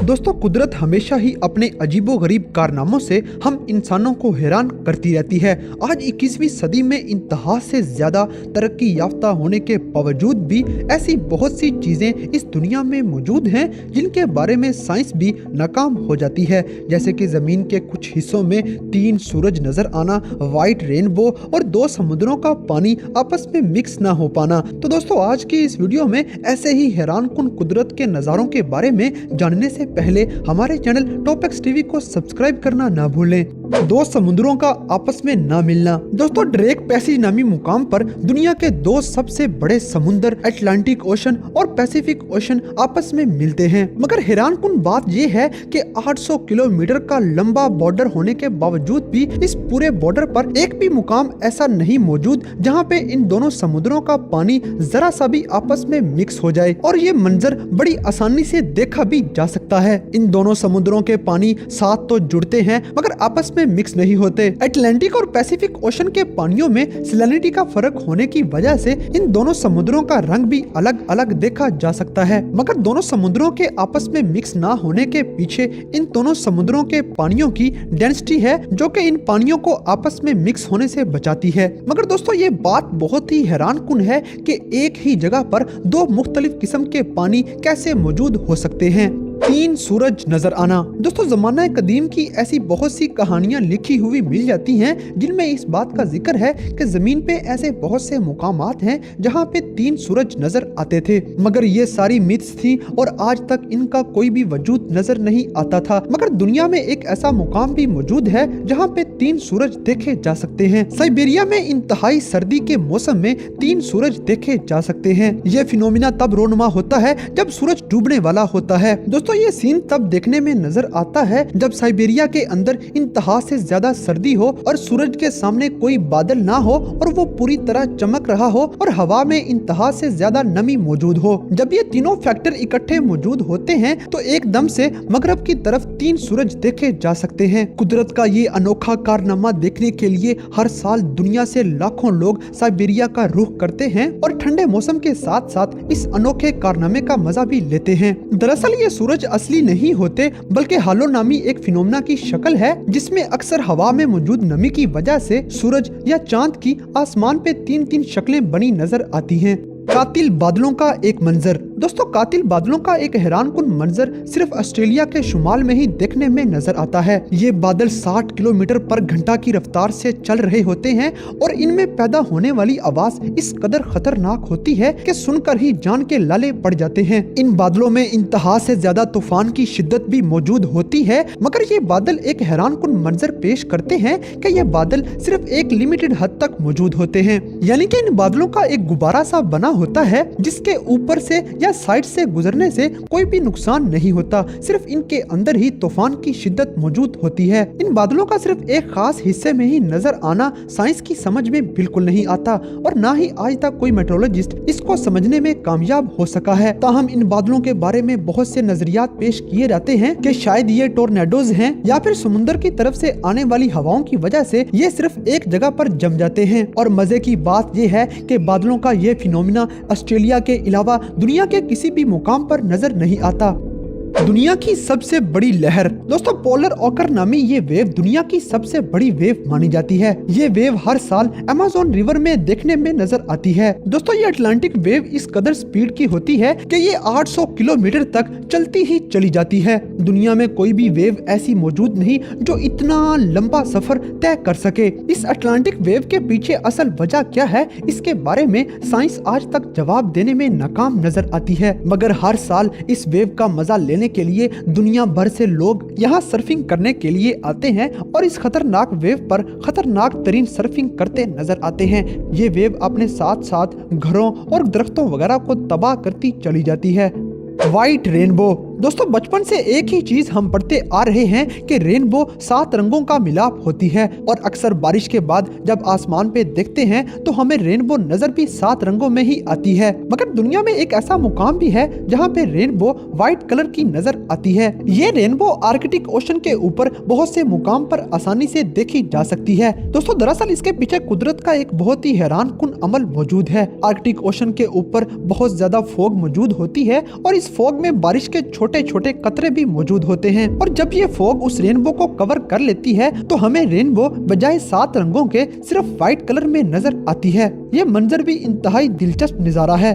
दोस्तों, कुदरत हमेशा ही अपने अजीबोगरीब कारनामों से हम इंसानों को हैरान करती रहती है। आज 21वीं सदी में इंतहा से ज्यादा तरक्की याफ्ता होने के बावजूद भी ऐसी बहुत सी चीजें इस दुनिया में मौजूद हैं जिनके बारे में साइंस भी नाकाम हो जाती है। जैसे कि जमीन के कुछ हिस्सों में 3 सूरज नजर आना, व्हाइट रेनबो और 2 समुद्रों का पानी आपस में मिक्स ना हो पाना। तो दोस्तों, आज की इस वीडियो में ऐसे ही हैरानकुन कुदरत के नज़ारों के बारे में जानने से पहले हमारे चैनल टॉपएक्स टीवी को सब्सक्राइब करना ना भूलें। 2 समुद्रों का आपस में ना मिलना। दोस्तों, ड्रेक पैसेज नामी मुकाम पर दुनिया के 2 सबसे बड़े समुद्र अटलांटिक ओशन और पैसिफिक ओशन आपस में मिलते हैं। मगर हैरानकुन बात यह है कि 800 किलोमीटर का लंबा बॉर्डर होने के बावजूद भी इस पूरे बॉर्डर पर एक भी मुकाम ऐसा नहीं मौजूद जहां पे इन दोनों समुद्रों का पानी जरा सा भी आपस में मिक्स हो जाए। और ये मंजर बड़ी आसानी से देखा भी जा सकता है। इन दोनों समुद्रों के पानी साथ तो जुड़ते हैं मगर आपस में मिक्स नहीं होते। अटलांटिक और पैसिफिक ओशन के पानियों में सैलिनिटी का फर्क होने की वजह से इन दोनों समुद्रों का रंग भी अलग अलग देखा जा सकता है। मगर दोनों समुद्रों के आपस में मिक्स ना होने के पीछे इन दोनों समुद्रों के पानियों की डेंसिटी है जो कि इन पानियों को आपस में मिक्स होने से बचाती है। मगर दोस्तों, ये बात बहुत ही हैरानकुन है कि एक ही जगह पर 2 मुख्तलिफ किस्म के पानी कैसे मौजूद हो सकते हैं। 3 सूरज नजर आना। दोस्तों, जमाना कदीम की ऐसी बहुत सी कहानियां लिखी हुई मिल जाती हैं जिनमें इस बात का जिक्र है कि जमीन पे ऐसे बहुत से मुकामात हैं जहां पे 3 सूरज नजर आते थे। मगर ये सारी मिथ्स थी और आज तक इनका कोई भी वजूद नजर नहीं आता था। मगर दुनिया में एक ऐसा मुकाम भी मौजूद है जहां पे 3 सूरज देखे जा सकते हैं। साइबेरिया में इंतहाई सर्दी के मौसम में 3 सूरज देखे जा सकते हैं। ये फिनोमिना तब रोनुमा होता है जब सूरज डूबने वाला होता है। दोस्तों, ये सीन तब देखने में नजर आता है जब साइबेरिया के अंदर इंतहा से ज्यादा सर्दी हो और सूरज के सामने कोई बादल ना हो और वो पूरी तरह चमक रहा हो और हवा में इंतहा से ज्यादा नमी मौजूद हो। जब ये तीनों फैक्टर इकट्ठे मौजूद होते हैं तो एकदम से मगरब की तरफ 3 सूरज देखे जा सकते हैं। कुदरत का ये अनोखा कारनामा देखने के लिए हर साल दुनिया से लाखों लोग साइबेरिया का रुख करते हैं और ठंडे मौसम के साथ साथ इस अनोखे कारनामे का मजा भी लेते हैं। दरअसल ये सूरज असली नहीं होते बल्कि हालो नामी एक फिनोमेना की शक्ल है जिसमें अक्सर हवा में मौजूद नमी की वजह से सूरज या चांद की आसमान पे 3-3 शक्लें बनी नजर आती हैं। कातिल बादलों का एक मंजर। दोस्तों, कातिल बादलों का एक हैरानकुन मंजर सिर्फ ऑस्ट्रेलिया के शुमाल में ही देखने में नजर आता है। ये बादल 60 किलोमीटर पर घंटा की रफ्तार से चल रहे होते हैं और इनमें पैदा होने वाली आवाज इस कदर खतरनाक होती है कि सुनकर ही जान के लाले पड़ जाते हैं। इन बादलों में इंतहा से ज्यादा तूफान की शिद्दत भी मौजूद होती है। मगर ये बादल एक हैरानकुन मंजर पेश करते हैं कि ये बादल सिर्फ एक लिमिटेड हद तक मौजूद होते हैं। यानी कि इन बादलों का एक गुब्बारा सा बना होता है जिसके ऊपर से या साइड से गुजरने से कोई भी नुकसान नहीं होता। सिर्फ इनके अंदर ही तूफान की शिद्दत मौजूद होती है। इन बादलों का सिर्फ एक खास हिस्से में ही नजर आना साइंस की समझ में बिल्कुल नहीं आता और ना ही आज तक कोई मेट्रोलॉजिस्ट इसको समझने में कामयाब हो सका है। ताहम इन बादलों के बारे में बहुत से नजरियात पेश किए जाते हैं कि शायद ये टोर्नेडोज हैं या फिर समुद्र की तरफ से आने वाली हवाओं की वजह से ये सिर्फ एक जगह पर जम जाते हैं। और मजे की बात ये है कि बादलों का ये फिनोमिना ऑस्ट्रेलिया के अलावा दुनिया के किसी भी मुकाम पर नजर नहीं आता। दुनिया की सबसे बड़ी लहर। दोस्तों, पोलर ऑकर नामी ये वेव दुनिया की सबसे बड़ी वेव मानी जाती है। ये वेव हर साल अमेज़न रिवर में देखने में नजर आती है। दोस्तों, ये अटलांटिक वेव इस कदर स्पीड की होती है कि ये 800 किलोमीटर तक चलती ही चली जाती है। दुनिया में कोई भी वेव ऐसी मौजूद नहीं जो इतना लंबा सफर तय कर सके। इस अटलांटिक वेव के पीछे असल वजह क्या है, इसके बारे में साइंस आज तक जवाब देने में नाकाम नजर आती है। मगर हर साल इस वेव का मजा लेने के लिए दुनिया भर से लोग यहाँ सर्फिंग करने के लिए आते हैं और इस खतरनाक वेव पर खतरनाक तरीन सर्फिंग करते नजर आते हैं। ये वेव अपने साथ साथ घरों और दरख्तों वगैरह को तबाह करती चली जाती है। White rainbow. दोस्तों, बचपन से एक ही चीज हम पढ़ते आ रहे हैं कि रेनबो 7 रंगों का मिलाप होती है और अक्सर बारिश के बाद जब आसमान पे देखते हैं तो हमें रेनबो नजर भी 7 रंगों में ही आती है। मगर दुनिया में एक ऐसा मुकाम भी है जहाँ पे रेनबो व्हाइट कलर की नजर आती है। ये रेनबो आर्कटिक ओशन के ऊपर बहुत से मुकाम पर आसानी से देखी जा सकती है। दोस्तों, दरअसल इसके पीछे कुदरत का एक बहुत ही हैरानकुन अमल मौजूद है। आर्कटिक ओशन के ऊपर बहुत ज्यादा फॉग मौजूद होती है और इस फॉग में बारिश के छोटे छोटे छोटे कतरे भी मौजूद होते हैं। और जब ये फॉग उस रेनबो को कवर कर लेती है तो हमें रेनबो बजाय 7 रंगों के सिर्फ व्हाइट कलर में नजर आती है। ये मंजर भी इंतहाई दिलचस्प नजारा है।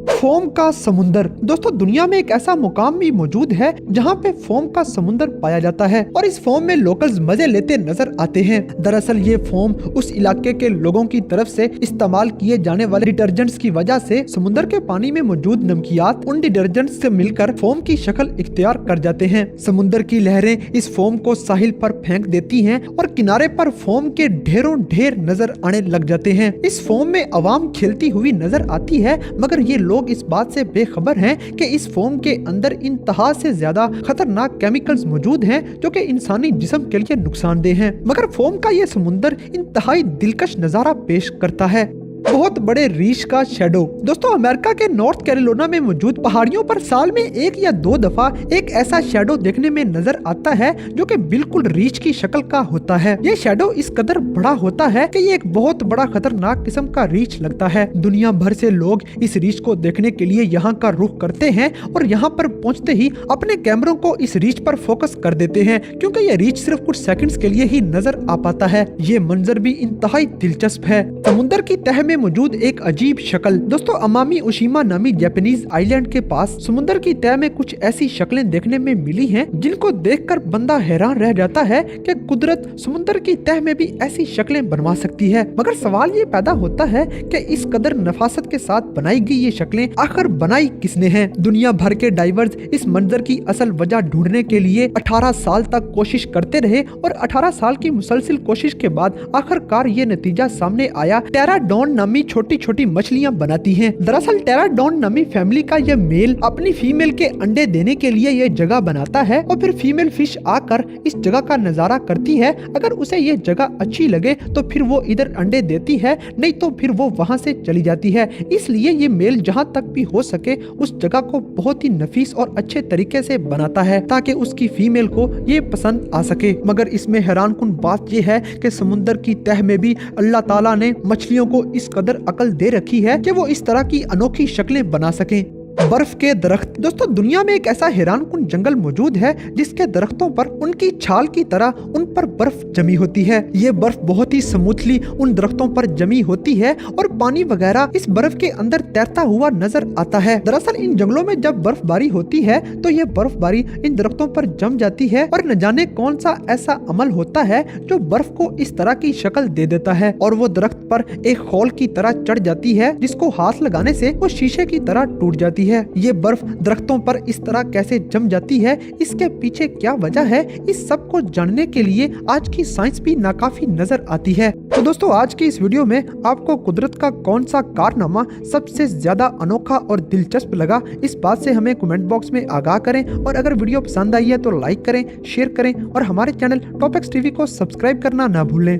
फोम का समुंदर। दोस्तों दुनिया में एक ऐसा मुकाम भी मौजूद है जहाँ पे फोम का समुंदर पाया जाता है और इस फोम में लोकल्स मजे लेते नजर आते हैं। दरअसल ये फोम उस इलाके के लोगों की तरफ से इस्तेमाल किए जाने वाले डिटर्जेंट्स की वजह से समुंदर के पानी में मौजूद नमकियात उन डिटर्जेंट्स से मिलकर फोम की शक्ल इख्तियार कर जाते हैं। समुंदर की लहरें इस फोम को साहिल पर फेंक देती हैं और किनारे पर फोम के ढेरों ढेर नजर आने लग जाते हैं। इस फोम में अवाम खेलती हुई नजर आती है, मगर ये लोग इस बात से बेखबर हैं कि इस फोम के अंदर इंतहा से ज्यादा खतरनाक केमिकल्स मौजूद हैं जो कि इंसानी जिस्म के लिए नुकसानदेह हैं। मगर फोम का ये समुंदर इंतहाई दिलकश नजारा पेश करता है। बहुत बड़े रीछ का शैडो। दोस्तों अमेरिका के नॉर्थ कैरोलिना में मौजूद पहाड़ियों पर साल में 1 या 2 दफा एक ऐसा शैडो देखने में नजर आता है जो कि बिल्कुल रीछ की शक्ल का होता है। ये शैडो इस कदर बड़ा होता है कि ये एक बहुत बड़ा खतरनाक किस्म का रीछ लगता है। दुनिया भर से लोग इस रीछ को देखने के लिए यहाँ का रुख करते हैं और यहाँ पर पहुँचते ही अपने कैमरों को इस रीछ पर फोकस कर देते हैं, क्योंकि ये रीछ सिर्फ कुछ सेकंड्स के लिए ही नजर आ पाता है। ये मंजर भी इंतहाई दिलचस्प है। समुद्र की तह में मौजूद एक अजीब शक्ल। दोस्तों अमामी ओशिमा नामी जापानीज आइलैंड के पास समुद्र की तह में कुछ ऐसी शक्लें देखने में मिली हैं जिनको देखकर बंदा हैरान रह जाता है कि कुदरत समुद्र की तह में भी ऐसी शक्लें बनवा सकती है। मगर सवाल ये पैदा होता है कि इस कदर नफासत के साथ बनाई गई ये शक्लें आखिर बनाई किसने हैं? दुनिया भर के डाइवर्स इस मंजर की असल वजह ढूंढने के लिए 18 साल तक कोशिश करते रहे और 18 साल की मुसलसिल कोशिश के बाद आखिरकार ये नतीजा सामने आया। टेराडॉन नामी छोटी छोटी मछलियां बनाती हैं। दरअसल टेराडॉन नामी फैमिली का यह मेल अपनी फीमेल के अंडे देने के लिए यह जगह बनाता है और फिर फीमेल फिश आकर इस जगह का नजारा करती है। अगर उसे यह जगह अच्छी लगे तो फिर वो इधर अंडे देती है, नहीं तो फिर वो वहां से चली जाती है। इसलिए ये मेल जहां तक भी हो सके उस जगह को बहुत ही नफीस और अच्छे तरीके से बनाता है ताकि उसकी फीमेल को ये पसंद आ सके। मगर इसमें हैरानकुन बात यह है कि समुद्र की तह में भी अल्लाह ताला ने मछलियों को इस कदर अकल दे रखी है कि वो इस तरह की अनोखी शक्लें बना सकें। बर्फ के दरख्त। दोस्तों दुनिया में एक ऐसा हैरानकुन जंगल मौजूद है जिसके दरख्तों पर उनकी छाल की तरह उन पर बर्फ जमी होती है। ये बर्फ बहुत ही स्मूथली उन दरख्तों पर जमी होती है और पानी वगैरह इस बर्फ के अंदर तैरता हुआ नजर आता है। दरअसल इन जंगलों में जब बर्फबारी होती है तो ये बर्फबारी इन दरख्तों पर जम जाती है और न जाने कौन सा ऐसा अमल होता है जो बर्फ को इस तरह की शक्ल दे देता है और वो दरख्त पर एक खौल की तरह चढ़ जाती है जिसको हाथ लगाने से वो शीशे की तरह टूट जाती है। ये बर्फ दरख्तों पर इस तरह कैसे जम जाती है, इसके पीछे क्या वजह है, इस सब को जानने के लिए आज की साइंस भी नाकाफी नजर आती है। तो दोस्तों आज की इस वीडियो में आपको कुदरत का कौन सा कारनामा सबसे ज्यादा अनोखा और दिलचस्प लगा, इस बात से हमें कमेंट बॉक्स में आगाह करें और अगर वीडियो पसंद आई है तो लाइक करें, शेयर करें और हमारे चैनल टॉप एक्स टीवी को सब्सक्राइब करना ना भूलें।